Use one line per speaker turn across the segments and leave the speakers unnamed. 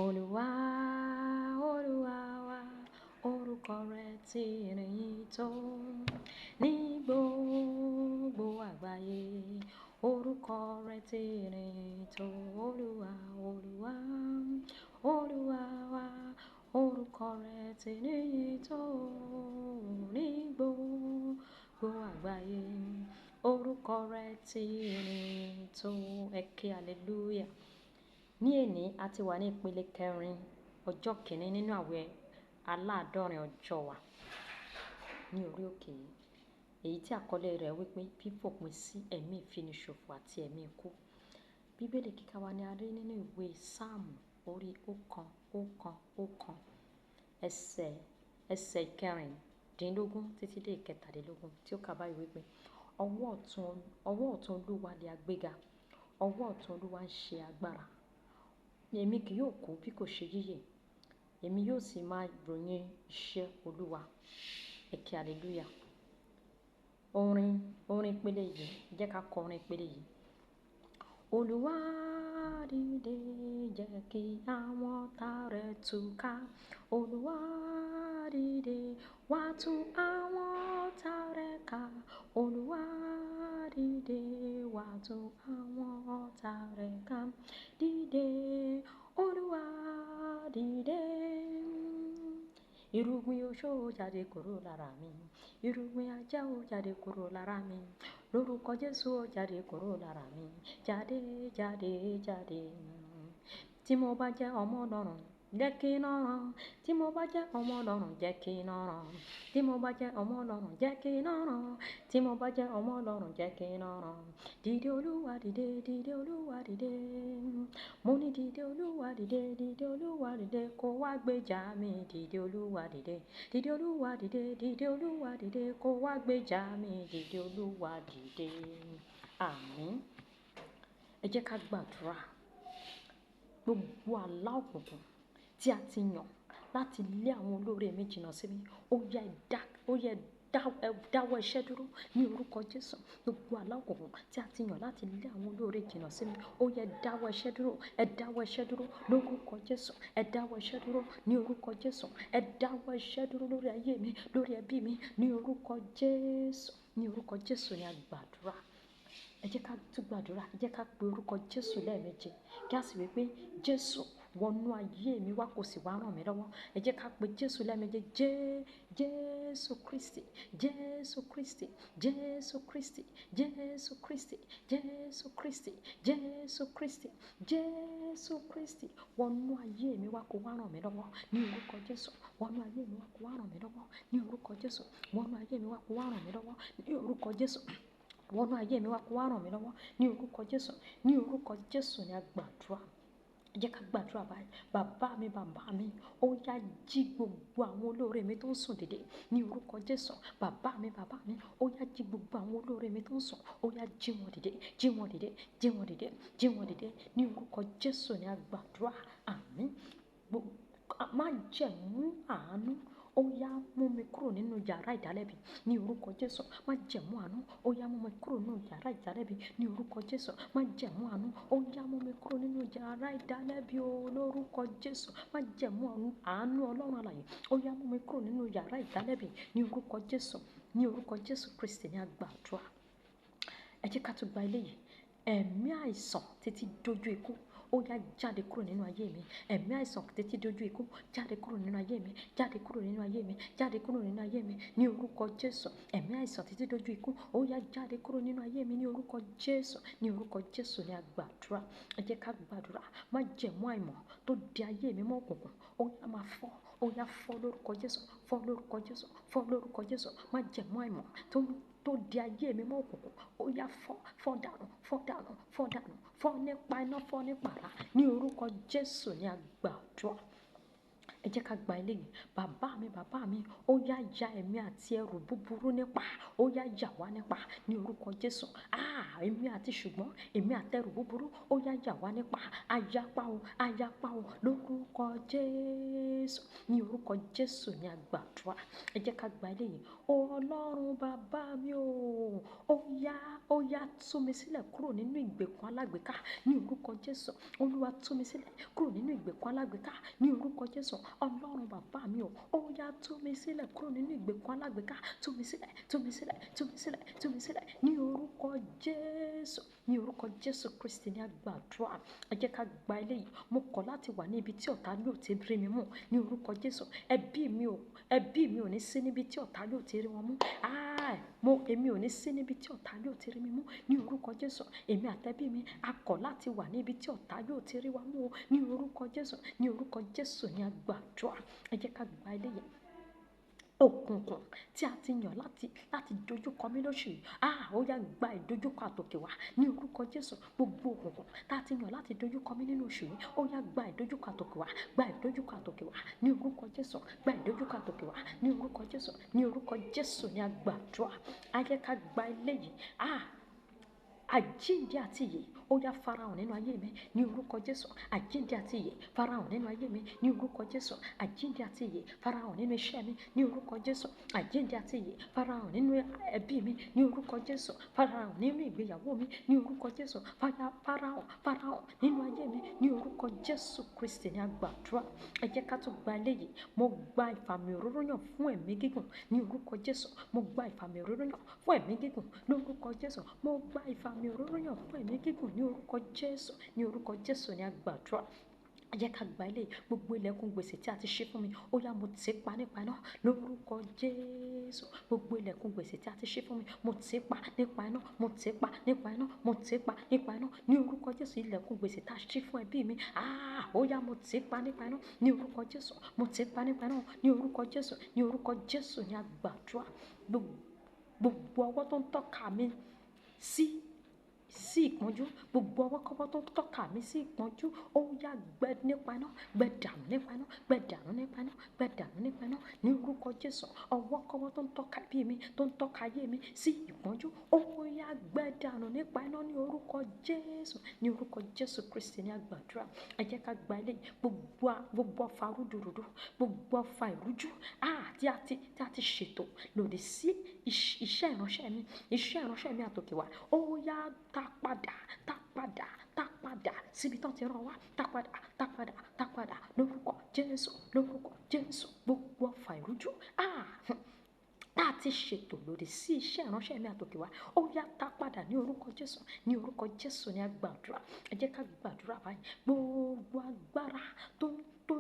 Olúwa, Olúwa wa, orúkọ rẹ̀ ti rìn tó ní gbogbo àgbáyé. Orúkọ rẹ̀ ti rìn tó Olúwa, Olúwa, Olúwa wa, orúkọ rẹ̀ ti rìn tó ní gbogbo àgbáyé. Orúkọ rẹ̀ ti rìn tó. Ẹ ké hallelujah. Ní èní a ti wà ní ìpele kẹrin ọjọ́ kìíní nínú àwẹ̀ aláàdọ́rin ọjọ́ wa ní orí òkè yìí, èyí tí àkọlé rẹ̀ wípé fífòpin sí ẹ̀mí ìfiniṣòfò àti ẹ̀mí ikú. Bíbélì kíkà wa ni a rí nínú ìwé sáàmù orí 1 ẹsẹ̀ ìkẹrìndínlógún títí dé ìkẹtàdínlógún, tí ó kà báyìí wípé ọwọ́ ọ̀tún Olúwa lé agbéga, ọwọ́ ọ̀tún Olúwa ń ṣe agbára. Èmi kì yóò kú bí kò ṣe yíyè, èmi yóò sì máa ròyìn iṣẹ́ Olúwa. Ẹ ké hallelujah. Orin ìpele yìí, jẹ́ ká kọ orin ìpele yìí. Olúwa dìde, jẹ́ kí àwọn ọ̀tá rẹ̀ túká. Olúwa dìde, wá tú àwọn ọ̀tá rẹ̀ ká. Olúwa dìde, wá tú àwọn ọ̀tá rẹ̀ ká. Dìde, Olúwa dìde. Irúgbìn oṣó jáde kúrò lára mi, irúgbìn ajá ó jáde kúrò lára mi, lórúkọ Jésù ó jáde kúrò lára mi, jáde, jáde, jáde. Tí mo bá jẹ́ ọmọ Ọlọ́run, jẹ́ kí iná ràn. Tí mo bá jẹ́ ọmọ Ọlọ́run, jẹ́ kí iná ràn. Tí mo bá jẹ́ ọmọ Ọlọ́run, jẹ́ kí iná ràn. Tí mo bá jẹ́ ọmọ Ọlọ́run, jẹ́ kí iná ràn. Dìde Olúwa dìde, dìde Olúwa dìde. Mo ní dìde Olúwa dìde, dìde Olúwa dìde, kó wá gbèjà mi. Dìde Olúwa dìde, dìde Olúwa dìde, dìde Olúwa dìde, kó wá gbèjà mi. Dìde Olúwa dìde. Àmín. Ẹ jẹ́ ká gbàdúrà. Gbogbo àlá òkùnkùn tí a ti yàn láti lé àwọn olóore mi jìnnà sí mi, ó yẹ dáwọ́ iṣẹ́ dúró ní orúkọ Jésù. Gbogbo àlá òkùnkùn tí a ti yàn láti lé àwọn olóore jìnnà sí mi, ó yẹ dáwọ́ iṣẹ́ dúró. Ẹ dáwọ́ iṣẹ́ dúró lórúkọ Jésù. Ẹ dáwọ́ iṣẹ́ dúró ní orúkọ Jésù. Ẹ dáwọ́ iṣẹ́ dúró lórí ayé mi, lórí ẹbí mi, ní orúkọ Jésù. Ní orúkọ Jésù ni a gbàdúrà. Ẹ jẹ́ ká tún gbàdúrà. Ẹ jẹ́ ká pe orúkọ Jésù lẹ́ẹ̀méje, kí a sì wí pé Jésù wọnú ayé mi wá, kó sì wá ràn mí lọ́wọ́. Ẹ jẹ́ ká pe Jésù lẹ́ẹ̀méje. Jésù Kristi, Jésù Kristi, Jésù Kristi, Jésù Kristi, Jésù Kristi, Jésù Kristi, Jésù Kristi. Wọnú ayé mi wá, kó wá ràn mí lọ́wọ́. Ní orúkọ Jésù. Wọnú ayé mi wá, kó wá ràn mí lọ́wọ́. Ní orúkọ Jésù. Wọnú ayé mi wá, kó wá ràn mí lọ́wọ́. Ní orúkọ Jésù. Wọnú ayé mi wá, kó wá ràn mí lọ́wọ́. Ní orúkọ Jésù. Ní orúkọ Jésù ni a gbàdúrà. Ẹ jẹ́ ká gbàdúrà báyìí. Bàbá mi, ó yá jí gbogbo àwọn olóore mi tó ń sùn dìde. Ní orúkọ Jésù. Bàbá mi, ó yá jí gbogbo àwọn olóore mi tó ń sùn. Ó yá jí wọn dìde, jí wọn dìde, jí wọn dìde, jí wọn dìde. Ní orúkọ Jésù ni a gbàdúrà. Àmín. Má jẹ̀mú àánú, ó yá mú mi kúrò nínú yàrá ìdálẹ́bi. Ní orúkọ Jésù. Má jẹ̀mú àánú, ó yá mú mi kúrò nínú yàrá ìdálẹ́bi. Ní orúkọ Jésù. Má jẹ̀mú àánú, ó yá mú mi kúrò nínú yàrá ìdálẹ́bi. Lórúkọ Jésù. Má jẹ̀mú àánú Ọlọ́run alààyè, ó yá mú mi kúrò nínú yàrá ìdálẹ́bi. Ní orúkọ Jésù. Ní orúkọ Jésù Kristi ni a gbàdúrà. Ẹ jẹ́ ká tún gba eléyìí. Ẹ̀mí àìsàn títí dójú ikú, ó yá jáde kúrò nínú ayé mi. Ẹ̀mí àìsàn títí dójú ikú, jáde kúrò nínú ayé mi, jáde kúrò nínú ayé mi, jáde kúrò nínú ayé mi. Ní orúkọ Jésù. Ẹ̀mí àìsàn títí dójú ikú, ó yá jáde kúrò nínú ayé mi. Ní orúkọ Jésù. Ní orúkọ Jésù ni a gbàdúrà. Ẹ jẹ́ ká gbàdúrà. Má jẹ̀mú àìmọ̀ tó di ayé mi mọ́ òkùnkùn, ó yá máa fọ́. Ó yá fọ́ lórúkọ Jésù. Fọ́ lórúkọ Jésù. Fọ́ lórúkọ Jésù. Má jẹ̀mú àìmọ̀ tó di ayé mi mọ́ òkùnkùn, ó yá fọ́ dànù, fọ́ dànù, fọ́ dànù, fọ́ nípa iná, fọ́ nípa àrá. Ní orúkọ Jésù ni a gbàdúrà. ẹ jẹ́ ká gba eléyìí. Bàbá mi ó yá ya ẹ̀mí àti ẹrù búburú nípa, ó yá yà wá nípa ní orúkọ Jésù. Èmi àti ṣùgbọ́n èmi àtẹrù búburú ó yá yà wá nípa, ayapa o lórúkọ Jésù. Ní orúkọ Jésù ni a gbàdúrà. Ẹ jẹ́ ká gba eléyìí. Ọlọ́run bàbá mi ó yá tú mi sílẹ̀ kúrò nínú ìgbèkùn alágbèéká ní orúkọ Jésù. Olúwa tú mi sílẹ̀ kúrò nínú ìgbèkùn alágbèéká ní orúkọ Jésù. Ọlọ́run bàbá mi ó yá tú mi sílẹ̀ kúrò nínú ìgbèkùn alágbèéká. Tú mi sílẹ̀, tú mi sílẹ̀, tú mi sílẹ̀, tú mi sílẹ̀ ní orúkọ Jésù. Ní orúkọ Jésù Kristi ni a gbàdúrà. Ẹ jẹ́ ká gba eléyìí. Mo kọ̀ láti wà ní ibi tí ọ̀tá yóò ti rí mi mú ní orúkọ Jésù. Ẹbí mi ò ní sí níbi tí ọ̀tá yóò ti rí wọn mú. Èmi ò ní sí níbi tí ọ̀tá yóò ti rí mi mú ní orúkọ Jésù. Èmi àtẹbí mi a kọ̀ láti wà níbi tí ọ̀tá yóò ti rí wa mú ní orúkọ Jésù. Ní orúkọ Jésù ni a gbàdúrà. Ẹ jẹ́ ká gba eléyìí. Òkùnkùn tí a ti yàn láti dojúkọ mí lóṣù yìí, ó yá gba ìdojúkọ àtòkè wá ní orúkọ Jésù. Gbogbo òkùnkùn tá a ti yàn láti dojúkọ mí nínú oṣù yìí, ó yá gba ìdojúkọ àtòkè wá, gba ìdojúkọ àtòkè wá ní orúkọ Jésù, gba ìdojúkọ àtòkè wá ní orúkọ Jésù. Ní orúkọ Jésù ni a gbàdúrà. Ẹ jẹ́ ká gba eléyìí. Àjíǹde àti ìyè ó yá farahàn nínú ayé mi ní orúkọ Jésù. Àjíǹde àti ìyè farahàn nínú ayé mi ní orúkọ Jésù. Àjíǹde àti ìyè farahàn nínú iṣẹ́ mi ní orúkọ Jésù. Àjíǹde àti ìyè farahàn nínú ẹbí mi ní orúkọ Jésù. Farahàn nínú ìgbéyàwó mi ní orúkọ Jésù. Farahàn nínú ayé mi ní orúkọ Jésù Kristi ni a gbàdúrà. Ẹ jẹ́ ká tún gba eléyìí. Mo gba ìfàmì òróró yàn fún ẹ̀mí gígùn ní orúkọ Jésù. Mo gba ìfàmì òróró yàn fún ẹ̀mí gígùn lórúkọ Jésù. Mo gba ìfàmì òróró yàn fún ẹ̀mí gígùn ní orúkọ Jésù. Ní orúkọ Jésù ni a gbàdúrà. Ẹ jẹ́ ká gba eléyìí. Gbogbo ilẹ̀kùn gbèsè tí a ti ṣí fún mi, ó yá mo tì pa nípa iná lórúkọ Jésù. Gbogbo ilẹ̀kùn gbèsè tí a ti ṣí fún mi, mo tì pa nípa iná, mo tì pa nípa iná, mo tì pa nípa iná ní orúkọ Jésù. Ilẹ̀kùn gbèsè tá a ṣí fún ẹbí mi, ó yá mo tì pa nípa iná ní orúkọ Jésù. Mo tì pa nípa iná ní orúkọ Jésù. Ní orúkọ Jésù ni a gbàdúrà. Gbogbo ọwọ́ tó ń tọ́ka mi sí ìpọ́njú, gbogbo ọwọ́kọ́wọ́ tó ń tọ́ka mi sí ìpọ́njú, ó yá gbẹ nípa iná, gbẹ dànù nípa iná, gbẹ dànù nípa iná, gbẹ dànù nípa iná ní orúkọ Jésù. Ọwọ́kọ́wọ́ tó ń tọ́ka bí mi, tó ń tọ́ka ayé mi sí ìpọ́njú, ó yá gbẹ dànù nípa iná ní orúkọ Jésù. Ní orúkọ Jésù Kristi ni a gbàdúrà. Ẹ jẹ́ ká gba eléyìí. Gbogbo ọfà rúdurùdu, gbogbo ọfà ìrújú tí a ti ṣètò lòdì sí iṣẹ́ ìránṣẹ́ mi àtòkè wá, ó yá tá padà síbi tó ti rán wá. Tá padà lórúkọ Jésù, lórúkọ Jésù. Gbogbo ọfà ìrújú tá ti ṣètò lòdì sí iṣẹ́ ìránṣẹ́ mi àtòkè wá, ó yá tá padà ní orúkọ Jésù. Ní orúkọ Jésù ni a gbàdúrà. Ẹ jẹ́ ká gbàdúrà báyìí. Gbogbo agbára tó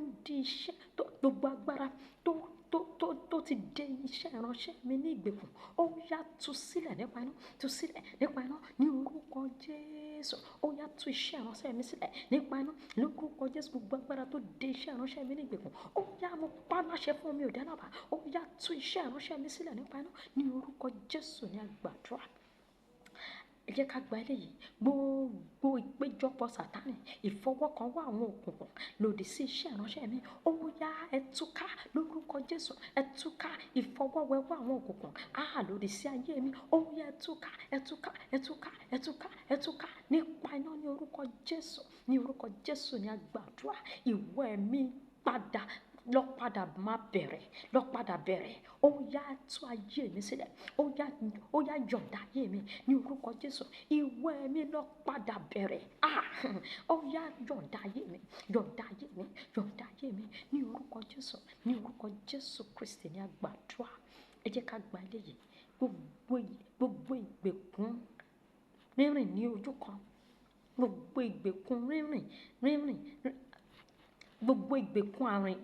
ń di iṣẹ́, gbogbo agbára tó ti dé iṣẹ́ ìránṣẹ́ mi ní ìgbèkùn, ó yá tú sílẹ̀ nípa iná, tú sílẹ̀ nípa iná ní orúkọ Jésù. Ó yá tú iṣẹ́ ìránṣẹ́ mi sílẹ̀ nípa iná lórúkọ Jésù. Gbogbo agbára tó dé iṣẹ́ ìránṣẹ́ mi ní ìgbèkùn, ó yá mo pa láṣẹ fún mi ò dá lábàá, ó yá tú iṣẹ́ ìránṣẹ́ mi sílẹ̀ nípa iná ní orúkọ Jésù ni a gbàdúrà. Ẹ jẹ́ ká gba eléyìí. Gbogbo ìpéjọpọ̀ Sátánì, ìfọwọ́kànwọ́ àwọn òkùnkùn lòdì sí iṣẹ́ ìránṣẹ́ mi, ó yá ẹ túká lórúkọ Jésù. Ẹ túká ìfọwọ́wẹ́wọ́ àwọn òkùnkùn lòdì sí ayé mi, ó yá ẹ túká nípa iná ní orúkọ Jésù. Ní orúkọ Jésù ni a gbàdúrà. Ìwọ ẹ̀mí lọ padà bẹ̀rẹ̀, ó yá tú ayé mi sílẹ̀, ó yá yọ̀ǹda ayé mi ní orúkọ Jésù. Ìwọ ẹ̀mí lọ padà bẹ̀rẹ̀, ó yá yọ̀ǹda ayé mi ní orúkọ Jésù. Ní orúkọ Jésù Kristi ni a gbàdúrà. Ẹ jẹ́ ká gba eléyìí. Gbogbo ìgbèkùn rírìn ní ojú kan, gbogbo ìgbèkùn rírìn, gbogbo ìgbèkùn àrìn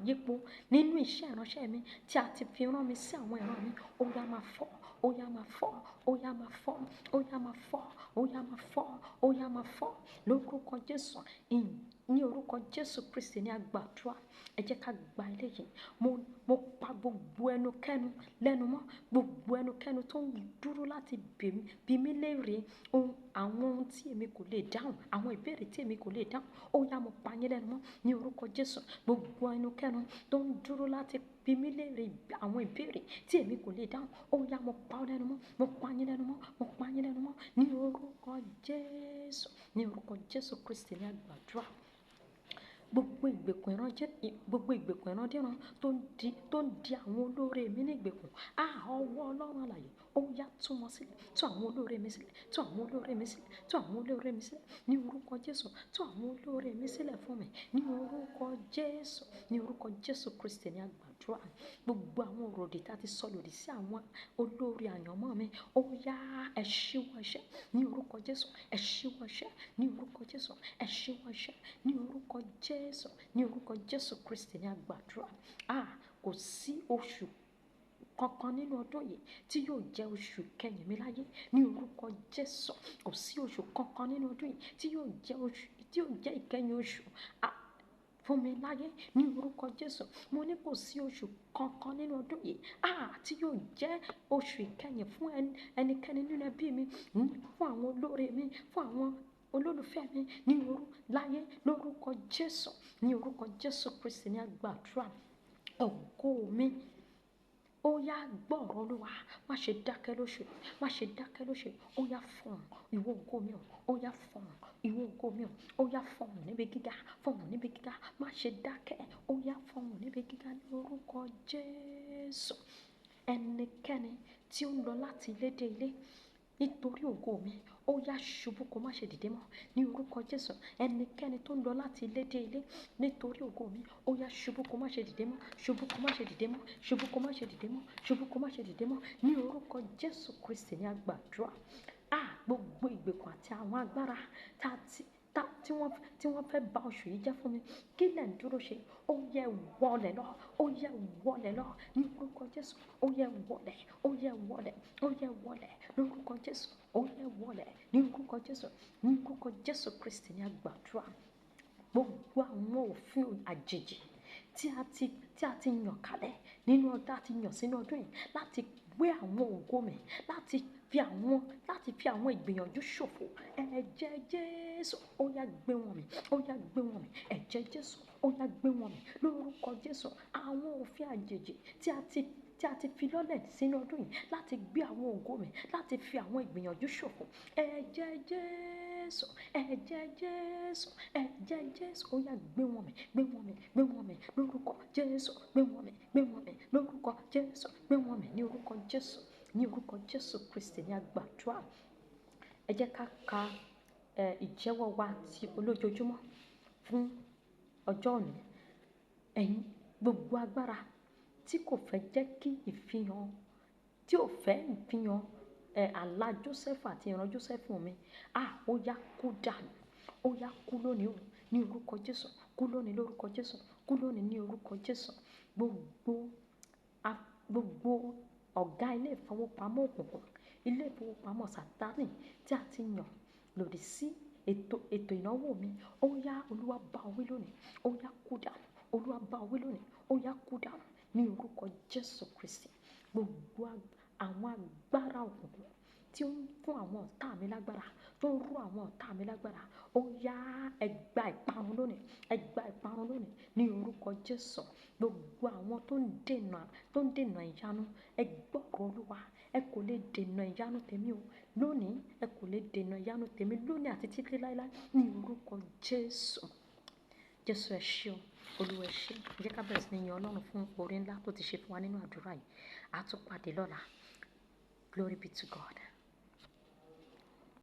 yípo nínú iṣẹ́ ìránṣẹ́ mi tí a ti fi rán mi sí àwọn ìran mi, ó yá máa fọ́, ó yá máa fọ́, ó yá máa fọ́, ó yá máa fọ́, ó yá máa fọ́, ó yá máa fọ́ lórúkọ Jésù. In ní orúkọ Jésù Kristi ní àgbàdúrà. Ẹ jẹ́ ká gba eléyìí. Mo pa gbogbo ẹnukẹ́nu lẹ́nu mọ́, gbogbo ẹnukẹ́nu tó ń dúró láti bi mí léèrè àwọn ohun tí èmi kò lè dáhùn, àwọn ìbéèrè tí èmi kò lè dáhùn. Ó yá, mo pa yín lẹ́nu mọ́ ní orúkọ Jésù. Gbogbo ẹnukẹ́nu tó ń dúró láti bi mí léèrè àwọn ìbéèrè tí èmi kò lè dáhùn. Ó yá, mo pa ọ́ lẹ́nu mọ́, mo pa yín lẹ́nu mọ́, mo pa yín lẹ́nu mọ́ ní orúkọ Jésù, ní orúkọ Jésù Kristi ní àgbàdúrà. Gbogbo ìgbèkùn ìrandíran tó ń di àwọn olóore mi ní ìgbèkùn. Ọwọ́ Ọlọ́run alààyè, ó yá tú wọn sílẹ̀, tú àwọn olóore mi sílẹ̀, tú àwọn olóore mi sílẹ̀, tú àwọn olóore mi sílẹ̀ ní orúkọ Jésù. Tú àwọn olóore mi sílẹ̀ fún mi ní orúkọ Jésù, ní orúkọ Jésù Kristi ní àgbàdúrà. Gbogbo àwọn òròdì tá ti sọ lòdì sí àwọn olóore àyànmọ́ mi, ó yá ẹ ṣíwọ́ iṣẹ́ ní orúkọ Jésù. Ẹ ṣíwọ́ iṣẹ́ ní orúkọ Jésù. Ẹ ṣíwọ́ iṣẹ́ ní orúkọ Jésù, ní orúkọ Jésù Kristi ní àgbàdúrà. Kò sí oṣù kankan nínú ọdún yìí tí yóò jẹ́ oṣù kẹyìn mi láyé ní orúkọ Jésù. Kò sí oṣù kankan nínú ọdún yìí tí yóò jẹ́ ìkẹyìn oṣù fún mi láyé ní orúkọ Jésù. Mo ní kò sí oṣù kankan nínú ọdún yìí tí yóò jẹ́ oṣù ìkẹyìn fún ẹnikẹ́ni nínú ẹbí mi, fún àwọn olóore mi, fún àwọn olólùfẹ́ mi ní láyé lórúkọ Jésù, ní orúkọ Jésù Kristi ní àgbàdúrà. Ògo mi, ó yá gbọ́ ọ̀rọ̀ Olúwa, má ṣe dákẹ́ lóṣù, má ṣe dákẹ́ lóṣù. Ó yá fọ̀hùn ìwọ ògo mi, ó yá fọ̀hùn ìwọ ògo mi, ó yá fọ̀hùn níbi gíga, fọ̀hùn níbi gíga, má ṣe dákẹ́, ó yá fọ̀hùn níbi gíga ní orúkọ Jésù. Ẹnikẹ́ni tí ó ń lọ láti ilé dé ilé nítorí ògo mi, ó yá ṣubú kó má ṣe dìde mọ́ ní orúkọ Jésù. Ẹnikẹ́ni tó ń lọ láti ilé dé ilé nítorí ògo mi, ó yá ṣubú kó má ṣe dìde mọ́, ṣubú kó má ṣe dìde mọ́, ṣubú kó má ṣe dìde mọ́, ṣubú kó má ṣe dìde mọ́ ní orúkọ Jésù Kristi ní àgbàdúrà. Gbogbo ìgbèkùn àti àwọn agbára tí wọ́n fẹ́ bà oṣù yìí jẹ́ fún mi, kí lẹ̀ ń dúró ṣe? Ó yẹ wọlẹ̀ lọ, ó yẹ wọlẹ̀ lọ ní orúkọ Jésù. Ó yẹ wọlẹ̀, ó yẹ wọlẹ̀, ó yẹ wọlẹ̀ lórúkọ Jésù. Ó yẹ wọlẹ̀ ní orúkọ Jésù, ní orúkọ Jésù Kristi ní àgbàdúrà. Gbogbo àwọn òfin àjèjì tí a ti yàn kalẹ̀ nínú ọdún, àti yàn sínú ọdún yìí láti gbé àwọn ògo mi, láti fi àwọn ìgbìyànjú ṣòfò. Ẹ̀jẹ̀ Jésù ó yá gbé wọn mì, ó yá gbé wọn mì. Ẹ̀jẹ̀ Jésù ó yá gbé wọn mì lórúkọ Jésù. Àwọn òfin àjèjì tí a ti fi lọ́lẹ̀ sínú ọdún yìí láti gbé àwọn ògo mi, láti fi àwọn ìgbìyànjú ṣòfò. Ẹ̀jẹ̀ Jésù, ẹ̀jẹ̀ Jésù, ẹ̀jẹ̀ Jésù ó yá gbé wọn mì, gbé wọn mì, gbé wọn mì lórúkọ Jésù. Gbé wọn mì, gbé wọn mì lórúkọ Jésù. Gbé wọn mì ní orúkọ Jésù, ní orúkọ Jésù Kristi ní àgbàdúrà. Ẹ jẹ́ ká ka ìjẹ́wọ́ wa ti olójoojúmọ́ fún ọjọ́ òní. Ẹ̀yin gbogbo agbára tí kò fẹ́ jẹ́ kí ìfihàn, tí ò fẹ́ ìfihàn àlá Joseph àti ìran Joseph mi, ó yá kú dànù, ó yá kú lónìí o ní orúkọ Jésù. Kú lónìí lórúkọ Jésù, kú lónìí ní orúkọ Jésù. Gbogbo ọ̀gá ilé ìfowópamọ́ òkùnkùn, ilé ìfowópamọ́ Sátánì tí a ti yàn lòdì sí ètò ìnáwó mi, ó yá Olúwa bá wí lónìí, ó yá kú dànù. Olúwa bá wí lónìí, ó yá kú dànù ní orúkọ Jésù Kristi. Gbogbo àwọn agbára òkùnkùn tí ó ń fún àwọn ọ̀tá mi lágbára, tó ń rú àwọn ọ̀tá mi lágbára, ó yá ẹ gba ìparun lónìí, ẹ gba ìparun lónìí ní orúkọ Jésù. Gbogbo àwọn tó ń dènà ìyanu, ẹ gbọ́ ọ̀rọ̀ Olúwa. Ẹ kò lè dènà ìyanu tèmi o lónìí, ẹ kò lè dènà ìyanu tèmi lónìí àti títí láéláé ní orúkọ Jésù. Jésù ẹ ṣé o, Olúwa ẹ ṣé. Jẹ́ ká bẹ̀rẹ̀ sí ní yin Ọlọ́run fún oore ńlá tó ti ṣe fún wa nínú àdúrà yìí. A tún pàdé lọ́la. Glory be to God.